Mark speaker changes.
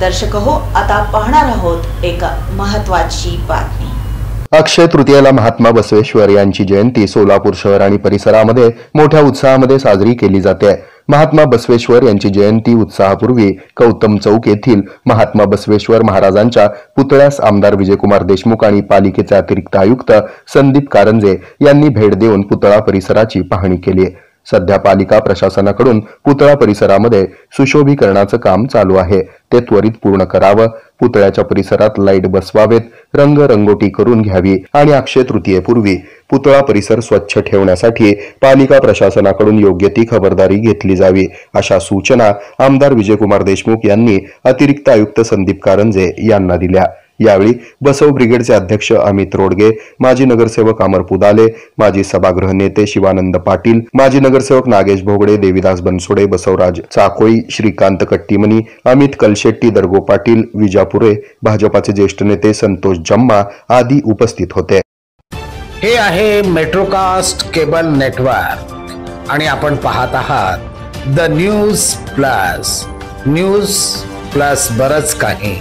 Speaker 1: दर्शक हो, आता पाहणार आहोत एक महत्त्वाची बातमी।
Speaker 2: अक्षय तृतीयेला महात्मा बसवेश्वर यांची जयंती सोलापूर शहर आणि परिसरामध्ये मोठ्या उत्साहामध्ये साजरी केली जाते। महात्मा बसवेश्वर यांची जयंती उत्साहापूर्वी गौतम चौक येथील महात्मा बसवेश्वर महाराजांच्या पुतळ्यास आमदार विजयकुमार देशमुख आणि पालिकेचे अतिरिक्त आयुक्त संदीप कारंजे यांनी भेट देऊन पुतळा परिसराची पाहणी केली। सध्या पालिका प्रशासनाकडून पुतळा परिसरामध्ये सुशोभीकरणाचं काम चालू आहे, ते त्वरित पूर्ण करावं। पुतळ्याच्या परिसरात लाईट बसवावेत, रंगरंगोटी करून घ्यावी आणि अक्षय तृतीयेपूर्वी पुतळा परिसर स्वच्छ ठेवण्यासाठी पालिका प्रशासनाकडून योग्य ती खबरदारी घेतली जावी, अशा सूचना आमदार विजयकुमार देशमुख यांनी अतिरिक्त आयुक्त संदीप कारंजे यांना दिल्या। यावेळी बसव ब्रिगेडचे अध्यक्ष अमित रोडगे, माजी नगरसेवक अमर पुदाले, माजी सभागृह नेते शिवानंद पाटील, माजी नगरसेवक नागेश भोगडे, देवीदास बनसोडे, बसवराज चाकोळी, श्रीकांत कट्टीमनी, अमित कलशेट्टी, दरगो पाटील, विजापुरे, भाजपाचे ज्येष्ठ नेते संतोष जम्मा आदी उपस्थित होते।
Speaker 3: हे आहे मेट्रोकास्ट केबल नेटवर्क आणि आपण पाहत आहात द न्यूज प्लस बरच काही।